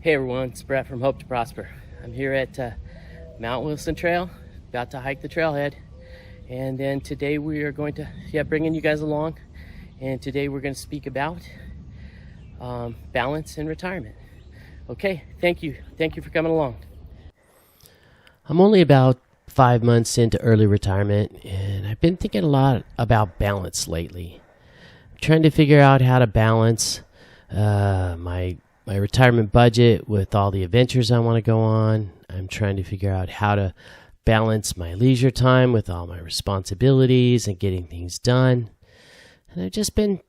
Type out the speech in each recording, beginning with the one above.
Hey everyone, it's Brett from Hope to Prosper. I'm here at Mount Wilson Trail, about to hike the trailhead, and then today we are going to bringing you guys along, and today we're going to speak about balance in retirement. Okay, thank you for coming along. I'm only about 5 months into early retirement, and I've been thinking a lot about balance lately. I'm trying to figure out how to balance my retirement budget with all the adventures I want to go on. I'm trying to figure out how to balance my leisure time with all my responsibilities and getting things done. And I've just been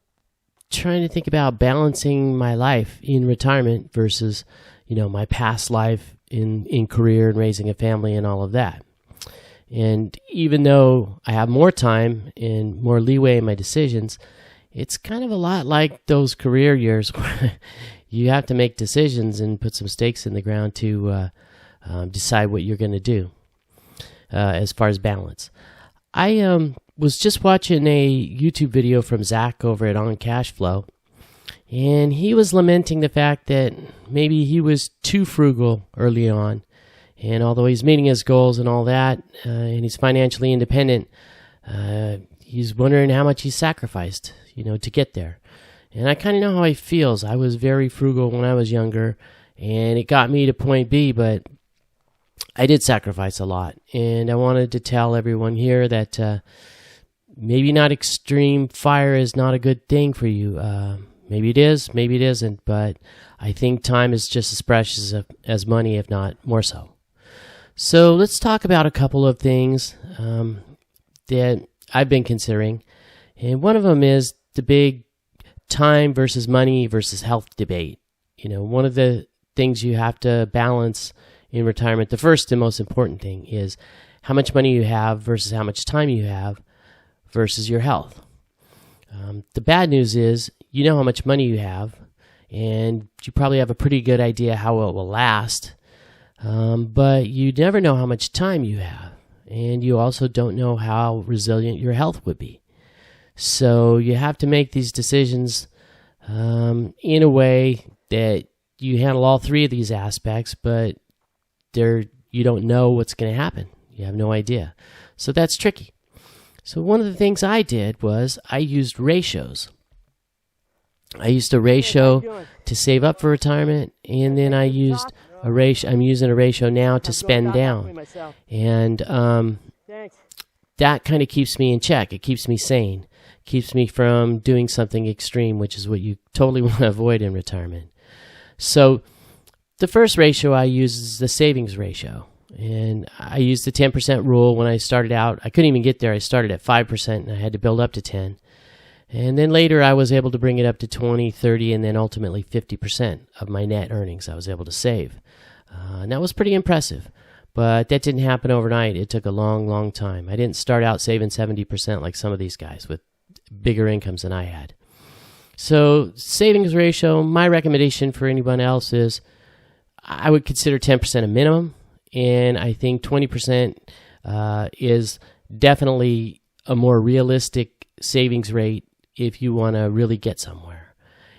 trying to think about balancing my life in retirement versus, my past life in career and raising a family and all of that. And even though I have more time and more leeway in my decisions, it's kind of a lot like those career years where you have to make decisions and put some stakes in the ground to decide what you're going to do as far as balance. I was just watching a YouTube video from Zach over at On Cash Flow, and he was lamenting the fact that maybe he was too frugal early on. And although he's meeting his goals and all that, and he's financially independent, he's wondering how much he sacrificed, to get there. And I kind of know how he feels. I was very frugal when I was younger, and it got me to point B, but I did sacrifice a lot. And I wanted to tell everyone here that maybe not extreme FIRE is not a good thing for you. Maybe it is, maybe it isn't, but I think time is just as precious as money, if not more so. So let's talk about a couple of things that I've been considering. And one of them is the big time versus money versus health debate. One of the things you have to balance in retirement, the first and most important thing is how much money you have versus how much time you have versus your health. The bad news is you know how much money you have, and you probably have a pretty good idea how it will last, but you never know how much time you have, and you also don't know how resilient your health would be. So you have to make these decisions in a way that you handle all three of these aspects, but you don't know what's going to happen. You have no idea. So that's tricky. So one of the things I did was I used ratios. I used a ratio to save up for retirement, and then I used a ratio. I'm using a ratio now to spend down. And that kind of keeps me in check. It keeps me sane. Keeps me from doing something extreme, which is what you totally want to avoid in retirement. So the first ratio I use is the savings ratio. And I used the 10% rule when I started out. I couldn't even get there. I started at 5% and I had to build up to 10. And then later I was able to bring it up to 20, 30, and then ultimately 50% of my net earnings I was able to save. And that was pretty impressive. But that didn't happen overnight. It took a long, long time. I didn't start out saving 70% like some of these guys with bigger incomes than I had. So savings ratio, my recommendation for anyone else is I would consider 10% a minimum, and I think 20% is definitely a more realistic savings rate if you want to really get somewhere.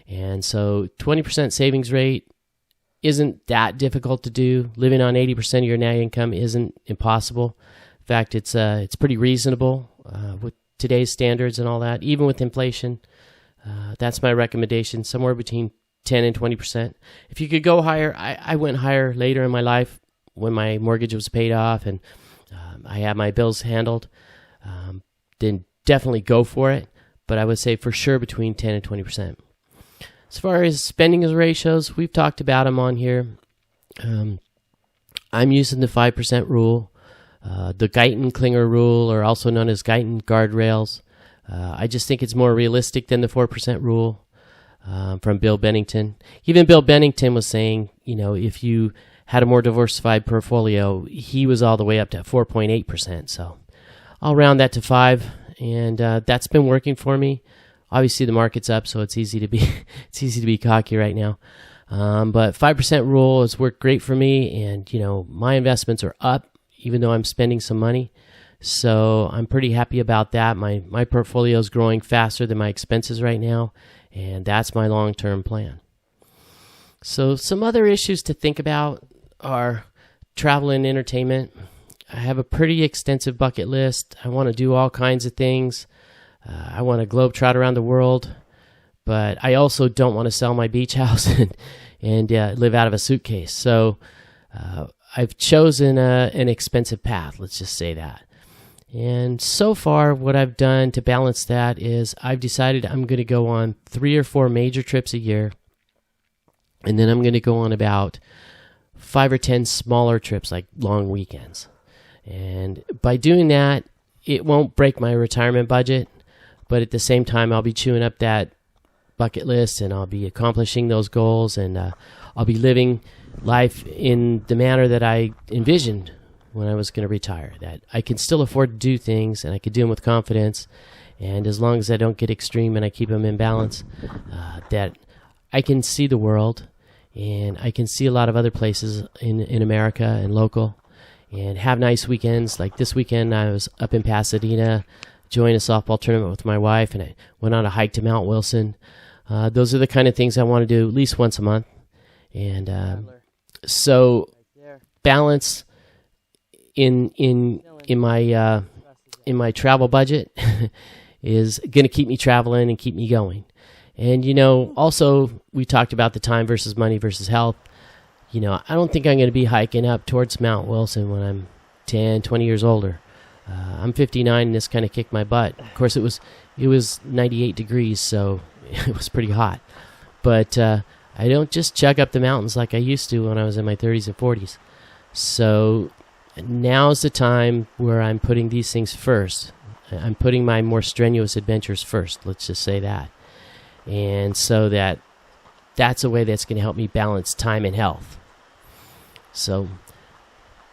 And so 20% savings rate isn't that difficult to do. Living on 80% of your net income isn't impossible. In fact, it's pretty reasonable with today's standards and all that, even with inflation. That's my recommendation, somewhere between 10 and 20%. If you could go higher, I went higher later in my life when my mortgage was paid off and I had my bills handled. Then definitely go for it, but I would say for sure between 10 and 20%. As far as spending ratios, we've talked about them on here. I'm using the 5% rule. The Guyton-Klinger rule, or also known as Guyton guardrails. I just think it's more realistic than the 4% rule from Bill Bennington. Even Bill Bennington was saying, if you had a more diversified portfolio, he was all the way up to 4.8%. So I'll round that to 5, and that's been working for me. Obviously, the market's up, so it's easy to be cocky right now. But 5% rule has worked great for me, and my investments are up, even though I'm spending some money. So I'm pretty happy about that. My portfolio is growing faster than my expenses right now, and that's my long-term plan. So some other issues to think about are travel and entertainment. I have a pretty extensive bucket list. I want to do all kinds of things. I want to globetrot around the world, but I also don't want to sell my beach house and live out of a suitcase. So I've chosen an expensive path, let's just say that. And so far, what I've done to balance that is I've decided I'm going to go on 3 or 4 major trips a year, and then I'm going to go on about 5 or 10 smaller trips, like long weekends. And by doing that, it won't break my retirement budget, but at the same time, I'll be chewing up that bucket list, and I'll be accomplishing those goals, and I'll be living life in the manner that I envisioned when I was going to retire, that I can still afford to do things, and I can do them with confidence, and as long as I don't get extreme and I keep them in balance, that I can see the world, and I can see a lot of other places in America and local, and have nice weekends. Like this weekend, I was up in Pasadena, joined a softball tournament with my wife, and I went on a hike to Mount Wilson. Those are the kind of things I want to do at least once a month. And so balance in my travel budget is going to keep me traveling and keep me going. And, also we talked about the time versus money versus health. I don't think I'm going to be hiking up towards Mount Wilson when I'm 10, 20 years older. I'm 59 and this kind of kicked my butt. Of course, it was 98 degrees, so it was pretty hot. But I don't just chug up the mountains like I used to when I was in my 30s and 40s. So now's the time where I'm putting these things first. I'm putting my more strenuous adventures first, let's just say that. And so that's a way that's going to help me balance time and health. So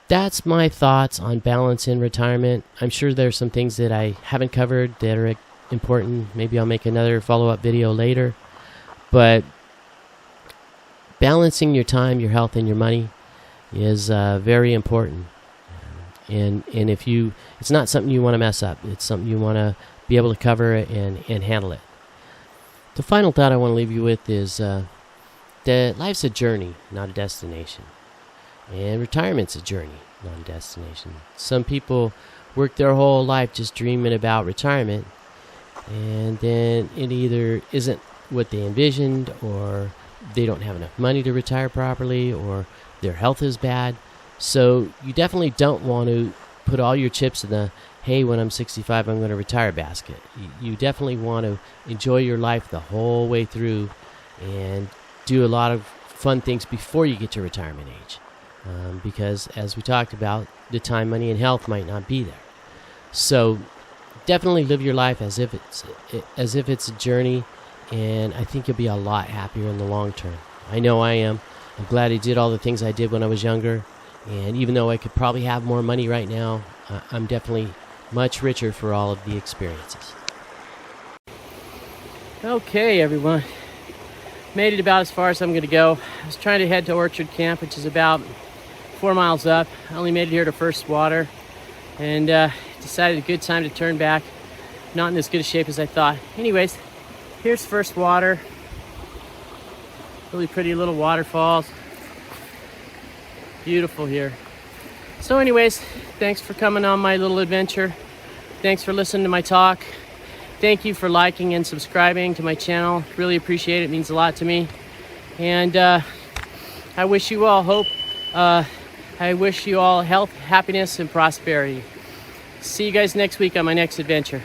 that's my thoughts on balance in retirement. I'm sure there's some things that I haven't covered that are important. Maybe I'll make another follow-up video later. But balancing your time, your health, and your money is very important. And it's not something you want to mess up. It's something you want to be able to cover and handle it. The final thought I want to leave you with is that life's a journey, not a destination. And retirement's a journey, not a destination. Some people work their whole life just dreaming about retirement, and then it either isn't what they envisioned, or they don't have enough money to retire properly, or their health is bad. So you definitely don't want to put all your chips in the, hey, when I'm 65, I'm going to retire basket. You definitely want to enjoy your life the whole way through and do a lot of fun things before you get to retirement age. Because as we talked about, the time, money, and health might not be there. So definitely live your life as if it's a journey, and I think you'll be a lot happier in the long term. I know I am. I'm glad I did all the things I did when I was younger, and even though I could probably have more money right now, I'm definitely much richer for all of the experiences. Okay, everyone. Made it about as far as I'm going to go. I was trying to head to Orchard Camp, which is about 4 miles up. I only made it here to First Water, and decided a good time to turn back. Not in as good a shape as I thought. Anyways, here's First Water. Really pretty little waterfalls. Beautiful here. So anyways, thanks for coming on my little adventure. Thanks for listening to my talk. Thank you for liking and subscribing to my channel. Really appreciate it. It means a lot to me. And I wish you all hope. I wish you all health, happiness, and prosperity. See you guys next week on my next adventure.